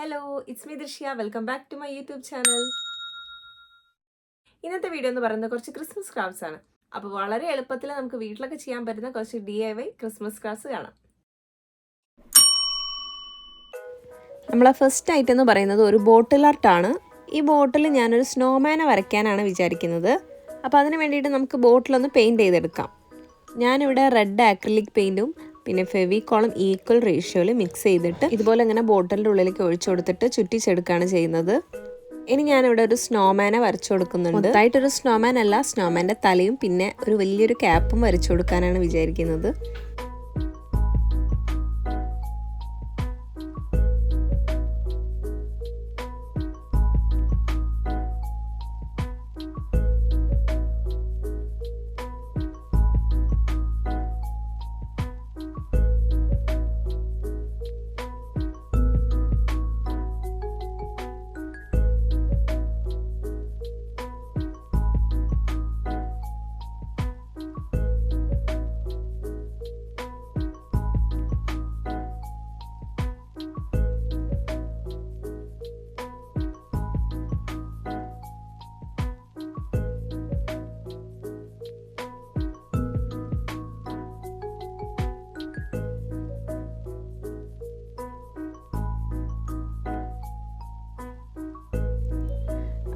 Hello, it's me Drishya. Welcome back to my YouTube channel. ഇന്നത്തെ video എന്ന് പറയുന്നത് കുറച്ച് ക്രിസ്മസ് ക്രാഫ്റ്റ്സ് ആണ്. അപ്പോൾ വളരെ എളുപ്പത്തിൽ നമുക്ക് വീട്ടിലൊക്കെ ചെയ്യാൻ പറ്റുന്ന കുറച്ച് DIY ക്രിസ്മസ് ക്രാഫ്റ്റ്സ് കാണാം. നമ്മളെ ഫസ്റ്റ് ഐറ്റം എന്ന് പറയുന്നത് ഒരു ബോട്ടിൽ ആർട്ട് ആണ്. ഈ ബോട്ടിൽ ഞാനൊരു സ്നോമാനെ വരയ്ക്കാനാണ് വിചാരിക്കുന്നത്. അപ്പോൾ അതിന് വേണ്ടിയിട്ട് നമുക്ക് ബോട്ടിലൊന്ന് പെയിൻറ് ചെയ്തെടുക്കാം. ഞാനിവിടെ റെഡ് ആക്രിലിക് പെയിൻറ്റും പിന്നെ ഫെവിക്കോളും ഈക്വൽ റേഷ്യോയിൽ മിക്സ് ചെയ്തിട്ട് ഇതുപോലെ ഇങ്ങനെ ബോട്ടിലിൻ്റെ ഉള്ളിലേക്ക് ഒഴിച്ചു കൊടുത്തിട്ട് ചുറ്റിച്ചെടുക്കുകയാണ് ചെയ്യുന്നത്. ഇനി ഞാനിവിടെ ഒരു സ്നോമാനെ വരച്ചു കൊടുക്കുന്നുണ്ട്. മൊത്തമായിട്ടൊരു സ്നോമാൻ അല്ല, സ്നോമാൻ്റെ തലയും പിന്നെ ഒരു വലിയൊരു ക്യാപ്പും വരച്ചു കൊടുക്കാനാണ് വിചാരിക്കുന്നത്.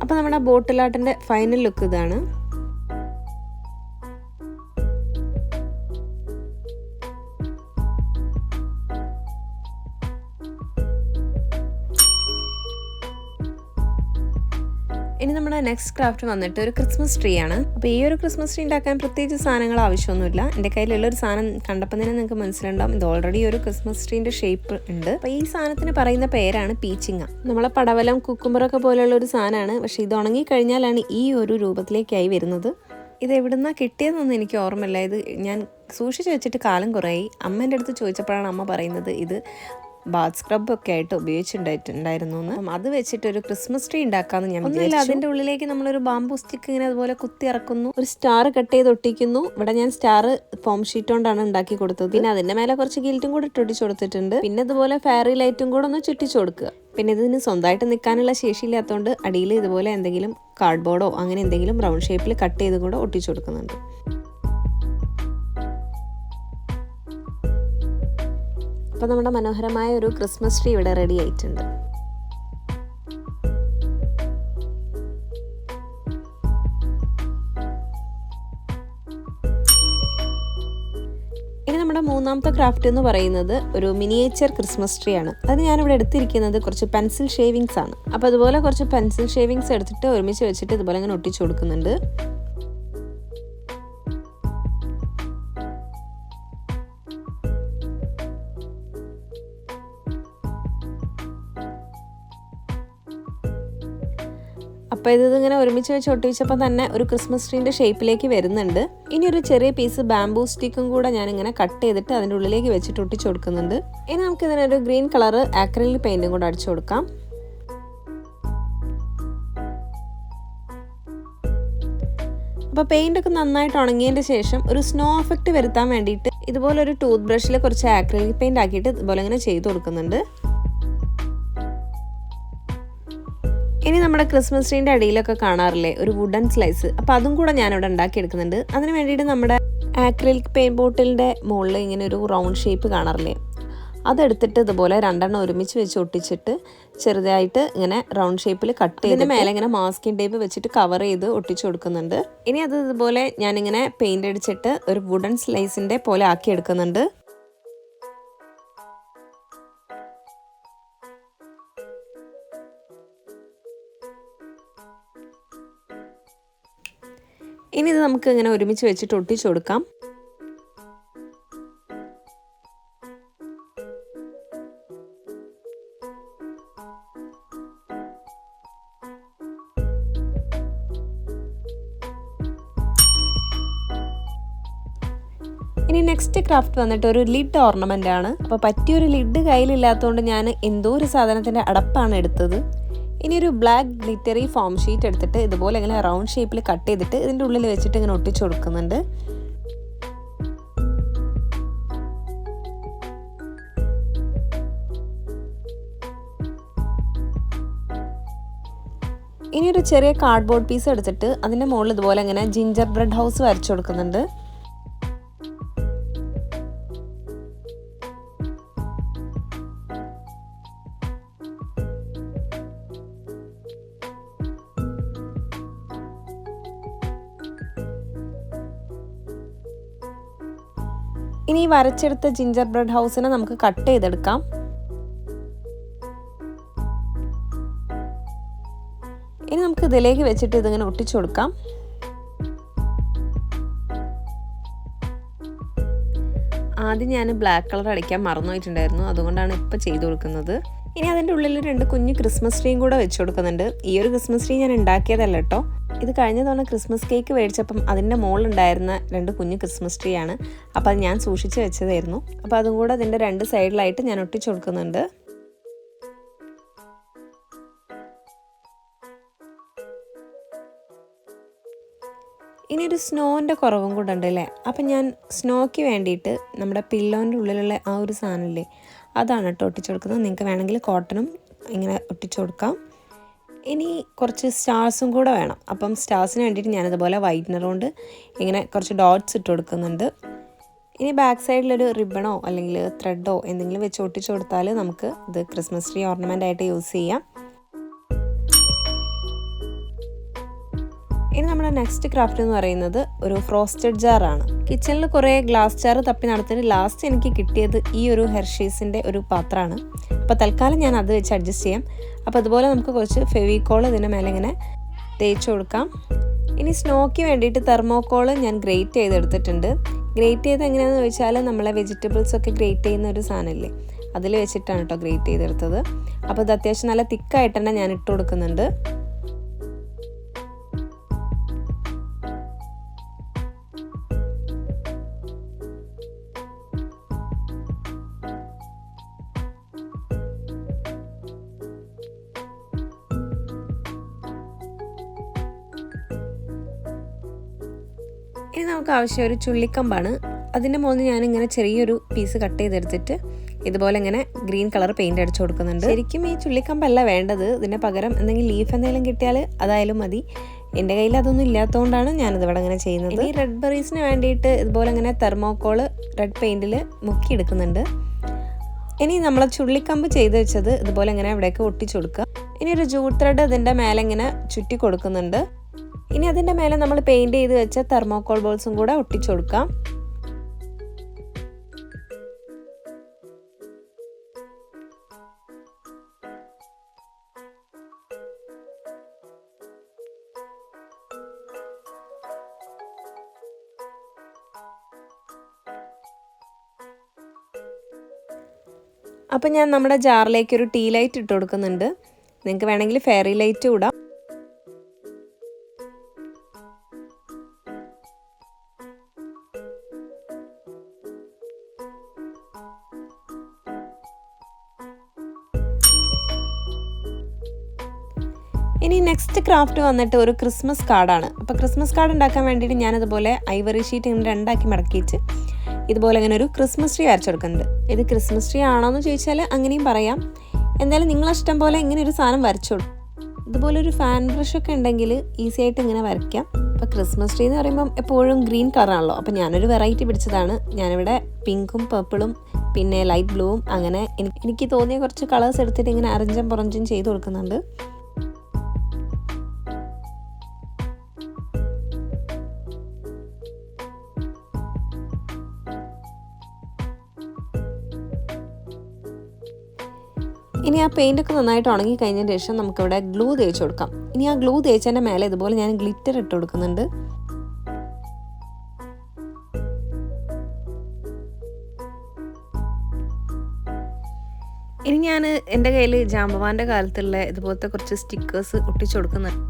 അപ്പോൾ നമ്മുടെ ബോട്ടിൽ ആർട്ടിൻ്റെ ഫൈനൽ ലുക്ക് ഇതാണ്. ഇനി നമ്മുടെ നെക്സ്റ്റ് ക്രാഫ്റ്റ് വന്നിട്ട് ഒരു ക്രിസ്മസ് ട്രീ ആണ്. അപ്പോൾ ഈ ഒരു ക്രിസ്മസ് ട്രീ ഉണ്ടാക്കാൻ പ്രത്യേകിച്ച് സാധനങ്ങൾ ആവശ്യമൊന്നുമില്ല. എൻ്റെ കയ്യിലുള്ളൊരു സാധനം കണ്ടപ്പോൾ തന്നെ നിങ്ങൾക്ക് മനസ്സിലുണ്ടാവും ഇത് ഓൾറെഡി ഒരു ക്രിസ്മസ് ട്രീൻ്റെ ഷേപ്പ് ഉണ്ട്. അപ്പോൾ ഈ സാധനത്തിന് പറയുന്ന പേരാണ് പീച്ചിങ്ങ. നമ്മളെ പടവലം കുക്കുമ്പറൊക്കെ പോലെയുള്ള ഒരു സാധനമാണ്. പക്ഷേ ഇത് ഉണങ്ങിക്കഴിഞ്ഞാലാണ് ഈ ഒരു രൂപത്തിലേക്കായി വരുന്നത്. ഇത് എവിടുന്നാണ് കിട്ടിയതെന്നൊന്നും എനിക്ക് ഓർമ്മയില്ല. ഇത് ഞാൻ സൂക്ഷിച്ച് വെച്ചിട്ട് കാലം കുറേയായി. അമ്മേൻ്റെ അടുത്ത് ചോദിച്ചപ്പോഴാണ് അമ്മ പറയുന്നത് ഇത് ബാത്ത് സ്ക്രബൊക്കെ ആയിട്ട് ഉപയോഗിച്ചിട്ടുണ്ടായിരുന്നു എന്ന്. അത് വെച്ചിട്ട് ഒരു ക്രിസ്മസ് ട്രീ ഉണ്ടാക്കാമെന്ന് ഞാൻ വിചാരിച്ചു. അതിൻ്റെ ഉള്ളിലേക്ക് നമ്മളൊരു ബാംബൂ സ്റ്റിക്ക് ഇങ്ങനെ അതുപോലെ കുത്തി ഇറക്കുന്നു, ഒരു സ്റ്റാർ കട്ട് ചെയ്ത് ഒട്ടിക്കുന്നു. ഇവിടെ ഞാൻ സ്റ്റാർ ഫോം ഷീറ്റ് കൊണ്ടാണ് ഉണ്ടാക്കി കൊടുത്തത്. പിന്നെ അതിൻ്റെ മേലെ കുറച്ച് ഗിൽറ്റും കൂടെ ഇട്ടൊട്ടിച്ച് കൊടുത്തിട്ടുണ്ട്. പിന്നെ ഇതുപോലെ ഫെയറി ലൈറ്റും കൂടെ ഒന്ന് ചുറ്റിച്ചു കൊടുക്കുക. പിന്നെ ഇതിന് സ്വന്തമായിട്ട് നിൽക്കാനുള്ള ശേഷിയില്ലാത്തതുകൊണ്ട് അടിയിൽ ഇതുപോലെ എന്തെങ്കിലും കാർഡ്ബോർഡോ അങ്ങനെ എന്തെങ്കിലും റൗണ്ട് ഷേപ്പിൽ കട്ട് ചെയ്ത് കൂടെ ഒട്ടിച്ചു കൊടുക്കുന്നുണ്ട്. അപ്പോൾ നമ്മുടെ മനോഹരമായ ഒരു ക്രിസ്മസ് ട്രീ ഇവിടെ റെഡി ആയിട്ടുണ്ട്. ഇനി നമ്മുടെ മൂന്നാമത്തെ ക്രാഫ്റ്റ് എന്ന് പറയുന്നത് ഒരു മിനിയേച്ചർ ക്രിസ്മസ് ട്രീ ആണ്. അത് ഞാനിവിടെ എടുത്തിരിക്കുന്നത് കുറച്ച് പെൻസിൽ ഷേവിങ്സ് ആണ്. അപ്പോൾ അതുപോലെ കുറച്ച് പെൻസിൽ ഷേവിങ്സ് എടുത്തിട്ട് ഒരുമിച്ച് വെച്ചിട്ട് ഇതുപോലെ ഇങ്ങനെ ഒട്ടിച്ചു കൊടുക്കുന്നുണ്ട്. അപ്പോൾ ഇതിങ്ങനെ ഒരുമിച്ച് വെച്ച് ഒട്ടിച്ചപ്പോൾ തന്നെ ഒരു ക്രിസ്മസ് ട്രീൻ്റെ ഷേപ്പിലേക്ക് വരുന്നുണ്ട്. ഇനി ഒരു ചെറിയ പീസ് ബാംബൂ സ്റ്റിക്കും കൂടെ ഞാനിങ്ങനെ കട്ട് ചെയ്തിട്ട് അതിൻ്റെ ഉള്ളിലേക്ക് വെച്ചിട്ട് ഒട്ടിച്ചു കൊടുക്കുന്നുണ്ട്. ഇനി നമുക്കിതിനൊരു ഗ്രീൻ കളർ ആക്രിലിക് പെയിൻറ്റും കൂടെ അടിച്ചു കൊടുക്കാം. അപ്പോൾ പെയിൻ്റൊക്കെ നന്നായിട്ട് ഉണങ്ങിയതിൻ്റെ ശേഷം ഒരു സ്നോ എഫക്റ്റ് വരുത്താൻ വേണ്ടിയിട്ട് ഇതുപോലെ ഒരു ടൂത്ത് ബ്രഷിൽ കുറച്ച് ആക്രിലിക് പെയിൻറ്റ് ആക്കിയിട്ട് ഇതുപോലെ ഇങ്ങനെ ചെയ്ത് കൊടുക്കുന്നുണ്ട്. ഇനി നമ്മുടെ ക്രിസ്മസ് ട്രീൻ്റെ അടിയിലൊക്കെ കാണാറില്ലേ ഒരു വുഡൻ സ്ലൈസ്, അപ്പോൾ അതും കൂടെ ഞാനിവിടെ ഉണ്ടാക്കിയെടുക്കുന്നുണ്ട്. അതിന് വേണ്ടിയിട്ട് നമ്മുടെ ആക്രിലിക് പെയിൻറ്റ് ബോട്ടിലിൻ്റെ മുകളിൽ ഇങ്ങനെ ഒരു റൗണ്ട് ഷേപ്പ് കാണാറില്ലേ, അതെടുത്തിട്ട് ഇതുപോലെ രണ്ടെണ്ണം ഒരുമിച്ച് വെച്ച് ഒട്ടിച്ചിട്ട് ചെറുതായിട്ട് ഇങ്ങനെ റൗണ്ട് ഷേപ്പിൽ കട്ട് ചെയ്തിട്ട് മേലെ ഇങ്ങനെ മാസ്കിംഗ് ടേപ്പ് വെച്ചിട്ട് കവർ ചെയ്ത് ഒട്ടിച്ചു കൊടുക്കുന്നുണ്ട്. ഇനി അത് ഇതുപോലെ ഞാനിങ്ങനെ പെയിൻ്റ് അടിച്ചിട്ട് ഒരു വുഡൻ സ്ലൈസിൻ്റെ പോലെ ആക്കി എടുക്കുന്നുണ്ട്. ഇനി ഇത് നമുക്ക് ഇങ്ങനെ ഒരുമിച്ച് വെച്ചിട്ട് ഒട്ടിച്ചു കൊടുക്കാം. ഇനി നെക്സ്റ്റ് ക്രാഫ്റ്റ് വന്നിട്ട് ഒരു ലിഡ് ഓർണമെൻ്റ് ആണ്. അപ്പോൾ പറ്റിയൊരു ലിഡ് കയ്യിലില്ലാത്തതുകൊണ്ട് ഞാൻ എന്തോ ഒരു സാധനത്തിൻ്റെ അടപ്പാണ് എടുത്തത്. ഇനി ഒരു ബ്ലാക്ക് ഗ്ലിറ്ററി ഫോം ഷീറ്റ് എടുത്തിട്ട് ഇതുപോലെ ഇങ്ങനെ റൗണ്ട് ഷേപ്പിൽ കട്ട് ചെയ്തിട്ട് ഇതിൻ്റെ ഉള്ളിൽ വെച്ചിട്ട് ഇങ്ങനെ ഒട്ടിച്ചു കൊടുക്കുന്നുണ്ട്. ഇനി ഒരു ചെറിയ കാർഡ്ബോർഡ് പീസ് എടുത്തിട്ട് അതിൻ്റെ മുകളിൽ ഇതുപോലെ ഇങ്ങനെ ജിഞ്ചർ ബ്രെഡ് ഹൗസ് വരച്ചു കൊടുക്കുന്നുണ്ട്. ഇനി ഈ വരച്ചെടുത്ത ജിഞ്ചർ ബ്രെഡ് ഹൗസിനെ നമുക്ക് കട്ട് ചെയ്തെടുക്കാം. ഇനി നമുക്ക് ഇതിലേക്ക് വെച്ചിട്ട് ഇതിങ്ങനെ ഒട്ടിച്ചു കൊടുക്കാം. ആദ്യം ഞാൻ ബ്ലാക്ക് കളർ അടിക്കാൻ മറന്നുപോയിട്ടുണ്ടായിരുന്നു, അതുകൊണ്ടാണ് ഇപ്പോൾ ചെയ്തു കൊടുക്കുന്നത്. ഇനി അതിൻ്റെ ഉള്ളിൽ 2 കുഞ്ഞ് ക്രിസ്മസ് ട്രീയും കൂടെ വെച്ച് കൊടുക്കുന്നുണ്ട്. ഈ ഒരു ക്രിസ്മസ് ട്രീ ഞാൻ ഉണ്ടാക്കിയതല്ല കേട്ടോ. ഇത് കഴിഞ്ഞ തവണ ക്രിസ്മസ് കേക്ക് മേടിച്ചപ്പം അതിൻ്റെ മുകളിലുണ്ടായിരുന്ന 2 കുഞ്ഞ് ക്രിസ്മസ് ട്രീ ആണ്. അപ്പോൾ അത് ഞാൻ സൂക്ഷിച്ച് വെച്ചതായിരുന്നു. അപ്പോൾ അതും കൂടെ അതിൻ്റെ 2 സൈഡിലായിട്ട് ഞാൻ ഒട്ടിച്ചു കൊടുക്കുന്നുണ്ട്. ഇനി ഒരു സ്നോൻ്റെ കുറവും കൂടെ ഉണ്ട് അല്ലേ. അപ്പം ഞാൻ സ്നോയ്ക്ക് വേണ്ടിയിട്ട് നമ്മുടെ പില്ലോൻ്റെ ഉള്ളിലുള്ള ആ ഒരു സാധനമില്ലേ, അതാണ് കേട്ടോ ഒട്ടിച്ചു കൊടുക്കുന്നത്. നിങ്ങൾക്ക് വേണമെങ്കിൽ കോട്ടണും ഇങ്ങനെ ഒട്ടിച്ചു കൊടുക്കാം. ഇനി കുറച്ച് സ്റ്റാർസും കൂടെ വേണം. അപ്പം സ്റ്റാർസിന് വേണ്ടിയിട്ട് ഞാനതുപോലെ വൈറ്റ്നർ കൊണ്ട് ഇങ്ങനെ കുറച്ച് ഡോട്ട്സ് ഇട്ട് കൊടുക്കുന്നുണ്ട്. ഇനി ബാക്ക് സൈഡിലൊരു റിബണോ അല്ലെങ്കിൽ ത്രെഡോ എന്തെങ്കിലും വെച്ച് ഒട്ടിച്ചു കൊടുത്താൽ നമുക്ക് ഇത് ക്രിസ്മസ് ട്രീ ഓർണമെൻ്റ് ആയിട്ട് യൂസ് ചെയ്യാം. ഇനി നമ്മുടെ നെക്സ്റ്റ് ക്രാഫ്റ്റ് എന്ന് പറയുന്നത് ഒരു ഫ്രോസ്റ്റഡ് ജാറാണ്. കിച്ചണിൽ കുറേ ഗ്ലാസ് ജാർ തപ്പി നടത്തിയിട്ട് ലാസ്റ്റ് എനിക്ക് കിട്ടിയത് ഈ ഒരു ഹെർഷീസിൻ്റെ ഒരു പാത്രമാണ്. അപ്പോൾ തൽക്കാലം ഞാൻ അത് വെച്ച് അഡ്ജസ്റ്റ് ചെയ്യാം. അപ്പോൾ അതുപോലെ നമുക്ക് കുറച്ച് ഫെവിക്കോൾ ഇതിൻ്റെ മേലെ ഇങ്ങനെ തേച്ച് കൊടുക്കാം. ഇനി സ്നോയ്ക്ക് വേണ്ടിയിട്ട് തെർമോക്കോൾ ഞാൻ ഗ്രേറ്റ് ചെയ്തെടുത്തിട്ടുണ്ട്. ഗ്രേറ്റ് ചെയ്ത് എങ്ങനെയാണെന്ന് ചോദിച്ചാൽ നമ്മളെ വെജിറ്റബിൾസൊക്കെ ഗ്രേറ്റ് ചെയ്യുന്ന ഒരു സാധനമില്ലേ, അതിൽ വെച്ചിട്ടാണ് കേട്ടോ ഗ്രേറ്റ് ചെയ്തെടുത്തത്. അപ്പോൾ ഇത് അത്യാവശ്യം നല്ല തിക്കായിട്ട് തന്നെ ഞാൻ ഇട്ട് കൊടുക്കുന്നുണ്ട്. ഇനി നമുക്ക് ആവശ്യം ഒരു ചുള്ളിക്കമ്പാണ്. അതിൻ്റെ മുകളിൽ ഞാനിങ്ങനെ ചെറിയൊരു പീസ് കട്ട് ചെയ്തെടുത്തിട്ട് ഇതുപോലെ ഇങ്ങനെ ഗ്രീൻ കളർ പെയിൻറ് അടിച്ചു കൊടുക്കുന്നുണ്ട്. ശരിക്കും ഈ ചുള്ളിക്കമ്പല്ല വേണ്ടത്, ഇതിന് പകരം എന്തെങ്കിലും ലീഫ് എന്തെങ്കിലും കിട്ടിയാൽ അതായാലും മതി. എൻ്റെ കയ്യിൽ അതൊന്നും ഇല്ലാത്തതുകൊണ്ടാണ് ഞാനിതിവിടെ ഇങ്ങനെ ചെയ്യുന്നത്. ഈ റെഡ് ബെറീസിന് വേണ്ടിയിട്ട് ഇതുപോലെ ഇങ്ങനെ തെർമോക്കോള് റെഡ് പെയിൻറ്റിൽ മുക്കിയെടുക്കുന്നുണ്ട്. ഇനി നമ്മൾ ചുള്ളിക്കമ്പ് ചെയ്ത് വെച്ചത് ഇതുപോലെ ഇങ്ങനെ ഇവിടേക്ക് ഒട്ടിച്ചു കൊടുക്കുക. ഇനി ഒരു ജൂട്ട് ത്രെഡ് ഇതിൻ്റെ മേലെ ഇങ്ങനെ ചുറ്റി കൊടുക്കുന്നുണ്ട്. ഇനി അതിൻ്റെ മേലെ നമ്മൾ പെയിൻറ് ചെയ്ത് വെച്ച തെർമോക്കോൾ ബോൾസും കൂടെ ഒട്ടിച്ചു കൊടുക്കാം. അപ്പം ഞാൻ നമ്മുടെ ജാറിലേക്ക് ഒരു ടീ ലൈറ്റ് ഇട്ട് കൊടുക്കുന്നുണ്ട്. നിങ്ങൾക്ക് വേണമെങ്കിൽ ഫെയറി ലൈറ്റ് ഇടാം. ഇനി നെക്സ്റ്റ് ക്രാഫ്റ്റ് വന്നിട്ട് ഒരു ക്രിസ്മസ് കാർഡാണ്. അപ്പോൾ ക്രിസ്മസ് കാർഡ് ഉണ്ടാക്കാൻ വേണ്ടിയിട്ട് ഞാനതുപോലെ ഐവറി ഷീറ്റ് ഇങ്ങനെ 2 മടക്കി വെച്ച് ഇതുപോലെ ഇങ്ങനെ ഒരു ക്രിസ്മസ് ട്രീ വരച്ചെടുക്കുന്നുണ്ട്. ഇത് ക്രിസ്മസ് ട്രീ ആണോ എന്ന് ചോദിച്ചാൽ അങ്ങനെയും പറയാം. എന്തായാലും നിങ്ങളിഷ്ടം പോലെ ഇങ്ങനെ ഒരു സാധനം വരച്ചോളൂ. ഇതുപോലെ ഒരു ഫാൻ ബ്രഷൊക്കെ ഉണ്ടെങ്കിൽ ഈസി ആയിട്ട് ഇങ്ങനെ വരയ്ക്കാം. അപ്പോൾ ക്രിസ്മസ് ട്രീ എന്ന് പറയുമ്പം എപ്പോഴും ഗ്രീൻ കളറാണല്ലോ. അപ്പോൾ ഞാനൊരു വെറൈറ്റി പിടിച്ചതാണ്. ഞാനിവിടെ പിങ്കും പർപ്പിളും പിന്നെ ലൈറ്റ് ബ്ലൂവും അങ്ങനെ എനിക്ക് തോന്നിയ കുറച്ച് കളേഴ്സ് എടുത്തിട്ട് ഇങ്ങനെ അറഞ്ചും പുറഞ്ചും ചെയ്ത് കൊടുക്കുന്നുണ്ട്. ഇനി ആ പെയിൻ്റൊക്കെ നന്നായിട്ട് ഉണങ്ങി കഴിഞ്ഞതിന് ശേഷം നമുക്കിവിടെ ഗ്ലൂ തേച്ച് കൊടുക്കാം. ഇനി ആ ഗ്ലൂ തേച്ചതിൻ്റെ മേലെ ഇതുപോലെ ഞാൻ ഗ്ലിറ്റർ ഇട്ട് കൊടുക്കുന്നുണ്ട്. ഇനി ഞാൻ എൻ്റെ കയ്യിൽ ജാമ്പവാൻ്റെ കാലത്തുള്ള ഇതുപോലത്തെ കുറച്ച് സ്റ്റിക്കേഴ്സ് ഒട്ടിച്ചു കൊടുക്കുന്നുണ്ട്.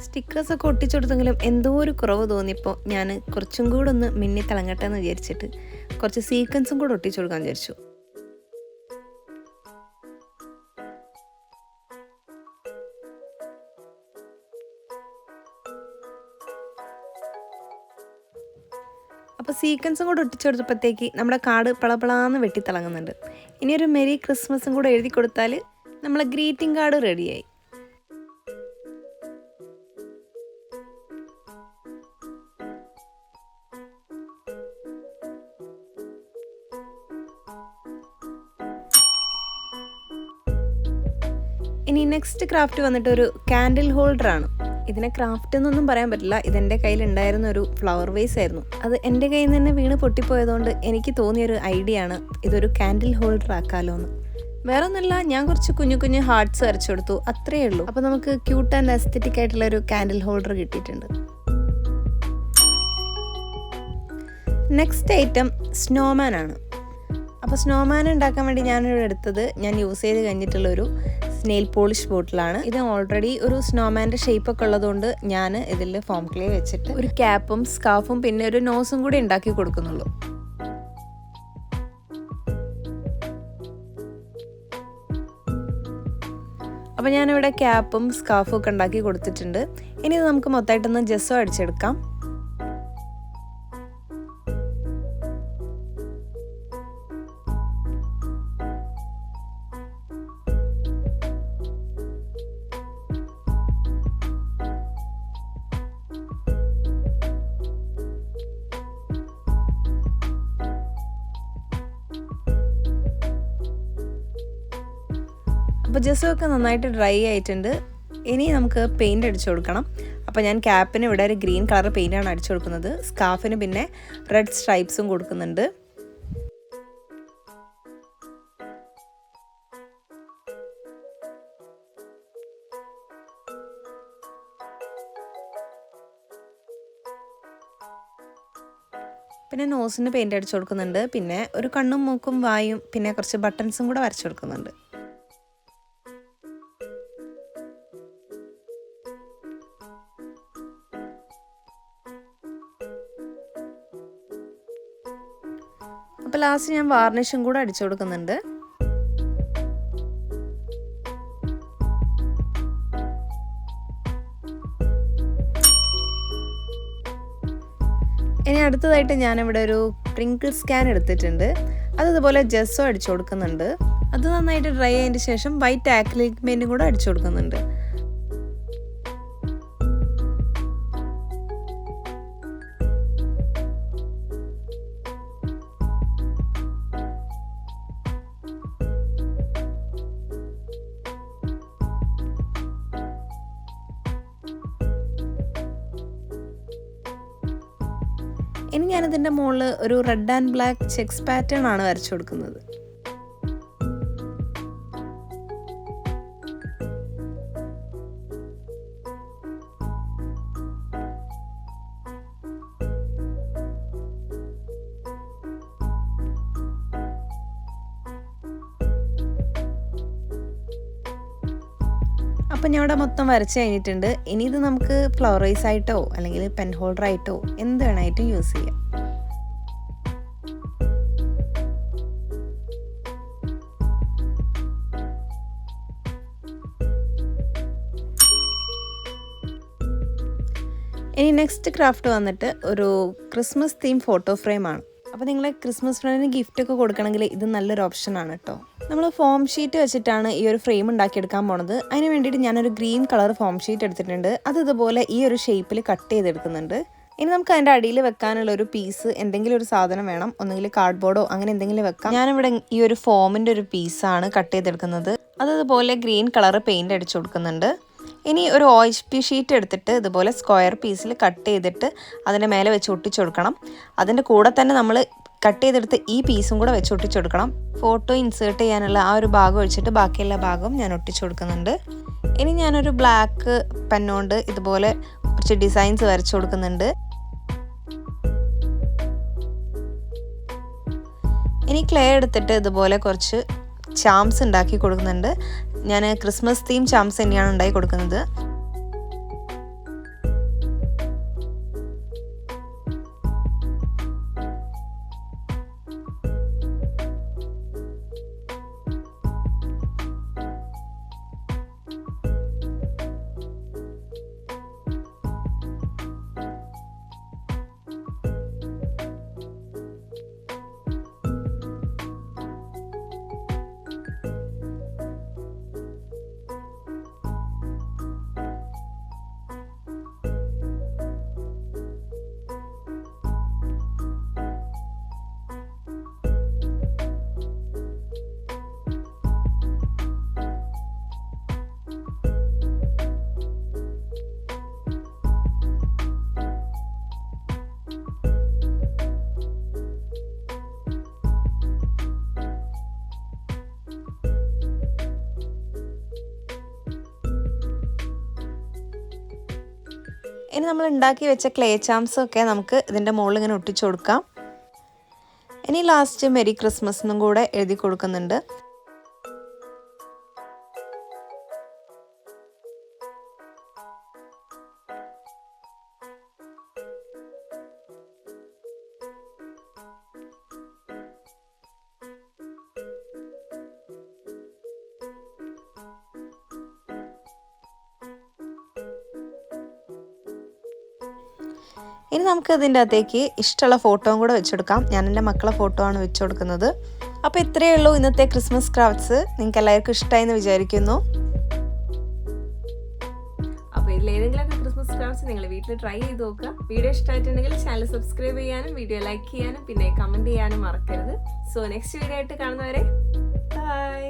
സ്റ്റിക്കേഴ്സൊക്കെ ഒട്ടിച്ചു കൊടുത്തെങ്കിലും എന്തോ ഒരു കുറവ് തോന്നിയപ്പോൾ ഞാൻ കുറച്ചും കൂടെ ഒന്ന് മിന്നി തിളങ്ങട്ടെ എന്ന് വിചാരിച്ചിട്ട് കുറച്ച് സീക്വൻസും കൂടെ ഒട്ടിച്ചു കൊടുക്കാൻ വിചാരിച്ചു. അപ്പോൾ സീക്വൻസും കൂടെ ഒട്ടിച്ചെടുത്തപ്പോഴത്തേക്ക് നമ്മുടെ കാർഡ് പളപളാന്ന് വെട്ടിത്തിളങ്ങുന്നുണ്ട്. ഇനിയൊരു മെരി ക്രിസ്മസും കൂടെ എഴുതി കൊടുത്താൽ നമ്മളെ ഗ്രീറ്റിംഗ് കാർഡ് റെഡിയായി. ഇനി നെക്സ്റ്റ് ക്രാഫ്റ്റ് വന്നിട്ട് ഒരു കാൻഡിൽ ഹോൾഡറാണ്. ഇതിനെ ക്രാഫ്റ്റ് എന്നൊന്നും പറയാൻ പറ്റില്ല. ഇതെൻ്റെ കയ്യിലുണ്ടായിരുന്ന ഒരു ഫ്ലവർ വേസ് ആയിരുന്നു. അത് എൻ്റെ കയ്യിൽ നിന്ന് തന്നെ വീണ് പൊട്ടിപ്പോയതുകൊണ്ട് എനിക്ക് തോന്നിയൊരു ഐഡിയ ആണ് ഇതൊരു കാൻഡിൽ ഹോൾഡർ ആക്കാമല്ലോ എന്ന്. വേറെ ഒന്നുമില്ല, ഞാൻ കുറച്ച് കുഞ്ഞു കുഞ്ഞു ഹാർട്ട്സ് വരച്ചു കൊടുത്തു, അത്രയേ ഉള്ളൂ. അപ്പോൾ നമുക്ക് ക്യൂട്ട് ആൻഡ് എസ്തെറ്റിക് ആയിട്ടുള്ള ഒരു കാൻഡിൽ ഹോൾഡർ കിട്ടിയിട്ടുണ്ട്. നെക്സ്റ്റ് ഐറ്റം സ്നോമാൻ ആണ്. അപ്പോൾ സ്നോമാൻ ഉണ്ടാക്കാൻ വേണ്ടി ഞാനിവിടെ എടുത്തത് ഞാൻ യൂസ് ചെയ്ത് കഴിഞ്ഞിട്ടുള്ളൊരു നെയിൽ പോളിഷ് ബോട്ടിലാണ്. ഇത് ഓൾറെഡി ഒരു സ്നോമാൻ്റെ ഷേപ്പൊക്കെ ഉള്ളതുകൊണ്ട് ഞാൻ ഇതിൽ ഫോം ക്ലേ വെച്ചിട്ട് ഒരു ക്യാപ്പും സ്കാർഫും പിന്നെ ഒരു നോസും കൂടി ഉണ്ടാക്കി കൊടുക്കുന്നുള്ളൂ. അപ്പോൾ ഞാനിവിടെ ക്യാപ്പും സ്കാർഫും ഒക്കെ ഉണ്ടാക്കി കൊടുത്തിട്ടുണ്ട്. ഇനി ഇത് നമുക്ക് മൊത്തമായിട്ടൊന്ന് ജെസ്സോ അടിച്ചെടുക്കാം. അപ്പോൾ ജെസ്സോ ഒക്കെ നന്നായിട്ട് ഡ്രൈ ആയിട്ടുണ്ട്. ഇനി നമുക്ക് പെയിൻറ് അടിച്ചു കൊടുക്കണം. അപ്പോൾ ഞാൻ ക്യാപ്പിന് ഇവിടെ ഒരു ഗ്രീൻ കളർ പെയിൻ്റാണ് അടിച്ചു കൊടുക്കുന്നത്. സ്കാർഫിന് പിന്നെ റെഡ് സ്ട്രൈപ്സും കൊടുക്കുന്നുണ്ട്. പിന്നെ നോസിന് പെയിൻ്റ് അടിച്ചു കൊടുക്കുന്നുണ്ട്. പിന്നെ ഒരു കണ്ണും മൂക്കും വായും പിന്നെ കുറച്ച് ബട്ടൺസും കൂടെ വരച്ചു കൊടുക്കുന്നുണ്ട്. അപ്പോൾ ലാസ്റ്റ് ഞാൻ വാർണിഷും കൂടെ അടിച്ചു കൊടുക്കുന്നുണ്ട്. ഇനി അടുത്തതായിട്ട് ഞാനിവിടെ ഒരു പ്രിങ്കിൾ സ്കാൻ എടുത്തിട്ടുണ്ട്. അതുപോലെ ജെസ്സോ അടിച്ചു കൊടുക്കുന്നുണ്ട്. അത് നന്നായിട്ട് ഡ്രൈ ആയതിന് ശേഷം വൈറ്റ് ആക്രിലിക് പെയിൻറ്റും കൂടെ അടിച്ചു കൊടുക്കുന്നുണ്ട്. ഇനി ഞാനിതിൻ്റെ മുകളിൽ ഒരു red and black checks pattern ആണ് വരച്ചു കൊടുക്കുന്നത്. അപ്പോൾ ഞാൻ ഇവിടെ മൊത്തം വരച്ച് കഴിഞ്ഞിട്ടുണ്ട്. ഇനി ഇത് നമുക്ക് ഫ്ലവറൈസ് ആയിട്ടോ അല്ലെങ്കിൽ പെൻ ഹോൾഡർ ആയിട്ടോ എന്ത് വേണമായിട്ടും യൂസ് ചെയ്യാം. ഇനി നെക്സ്റ്റ് ക്രാഫ്റ്റ് വന്നിട്ട് ഒരു ക്രിസ്മസ് തീം ഫോട്ടോ ഫ്രെയിമാണ്. അപ്പോൾ നിങ്ങൾ ക്രിസ്മസ് ഫ്രണ്ടിന് ഗിഫ്റ്റൊക്കെ കൊടുക്കണമെങ്കിൽ ഇത് നല്ലൊരു ഓപ്ഷനാണ് കേട്ടോ. നമ്മൾ ഫോം ഷീറ്റ് വെച്ചിട്ടാണ് ഈ ഒരു ഫ്രെയിം ഉണ്ടാക്കിയെടുക്കാൻ പോണത്. അതിന് വേണ്ടിയിട്ട് ഞാനൊരു ഗ്രീൻ കളർ ഫോം ഷീറ്റ് എടുത്തിട്ടുണ്ട്. അത് ഇതുപോലെ ഈ ഒരു ഷേപ്പിൽ കട്ട് ചെയ്തെടുക്കുന്നുണ്ട്. ഇനി നമുക്ക് അതിൻ്റെ അടിയിൽ വെക്കാനുള്ള ഒരു പീസ് എന്തെങ്കിലും ഒരു സാധനം വേണം. ഒന്നുകിൽ കാർഡ്ബോർഡോ അങ്ങനെ എന്തെങ്കിലും വെക്കാം. ഞാനിവിടെ ഈ ഒരു ഫോമിൻ്റെ ഒരു പീസാണ് കട്ട് ചെയ്തെടുക്കുന്നത്. അതുപോലെ ഗ്രീൻ കളർ പെയിൻറ് അടിച്ചു കൊടുക്കുന്നുണ്ട്. ഇനി ഒരു OHP ഷീറ്റ് എടുത്തിട്ട് ഇതുപോലെ സ്ക്വയർ പീസിൽ കട്ട് ചെയ്തിട്ട് അതിൻ്റെ മേലെ വെച്ച് ഒട്ടിച്ചു കൊടുക്കണം. അതിൻ്റെ കൂടെ തന്നെ നമ്മൾ കട്ട് ചെയ്തെടുത്ത് ഈ പീസും കൂടെ വെച്ച് ഒട്ടിച്ചു കൊടുക്കണം. ഫോട്ടോ ഇൻസേർട്ട് ചെയ്യാനുള്ള ആ ഒരു ഭാഗം ഒഴിച്ചിട്ട് ബാക്കിയുള്ള ഭാഗവും ഞാൻ ഒട്ടിച്ചു കൊടുക്കുന്നുണ്ട്. ഇനി ഞാനൊരു ബ്ലാക്ക് പെന്നോണ്ട് ഇതുപോലെ കുറച്ച് ഡിസൈൻസ് വരച്ചു കൊടുക്കുന്നുണ്ട്. ഇനി ക്ലേ എടുത്തിട്ട് ഇതുപോലെ കുറച്ച് ചാംസ് ഉണ്ടാക്കി കൊടുക്കുന്നുണ്ട്. ഞാൻ ക്രിസ്മസ് തീം ചാംസ് തന്നെയാണ് ഉണ്ടാക്കി കൊടുക്കുന്നത്. ഇനി നമ്മൾ ഉണ്ടാക്കി വെച്ച ക്ലേ ചാംസൊക്കെ നമുക്ക് ഇതിൻ്റെ മുകളിൽ ഇങ്ങനെ ഒട്ടിച്ചു കൊടുക്കാം. ഇനി ലാസ്റ്റ് മെരി ക്രിസ്മസ് എന്നും കൂടെ എഴുതി കൊടുക്കുന്നുണ്ട്. ഇനി നമുക്ക് ഇതിൻ്റെ അകത്തേക്ക് ഇഷ്ടമുള്ള ഫോട്ടോയും കൂടെ വെച്ചെടുക്കാം. ഞാൻ എൻ്റെ മക്കളെ ഫോട്ടോ ആണ് വെച്ച് കൊടുക്കുന്നത്. അപ്പോൾ ഇത്രയേ ഉള്ളൂ ഇന്നത്തെ ക്രിസ്മസ് ക്രാഫ്റ്റ്സ്. നിങ്ങൾക്ക് എല്ലാവർക്കും ഇഷ്ടമായി എന്ന് വിചാരിക്കുന്നു. അപ്പോൾ ഇതിലേതെങ്കിലുമൊക്കെ ക്രിസ്മസ് ക്രാഫ്റ്റ്സ് നിങ്ങൾ വീട്ടിൽ ട്രൈ ചെയ്ത് നോക്കുക. വീഡിയോ ഇഷ്ടമായിട്ടുണ്ടെങ്കിൽ ചാനൽ സബ്സ്ക്രൈബ് ചെയ്യാനും വീഡിയോ ലൈക്ക് ചെയ്യാനും പിന്നെ കമൻറ്റ് ചെയ്യാനും മറക്കരുത്. സോ നെക്സ്റ്റ് വീഡിയോ ആയിട്ട് കാണുന്നവരെ ബൈ.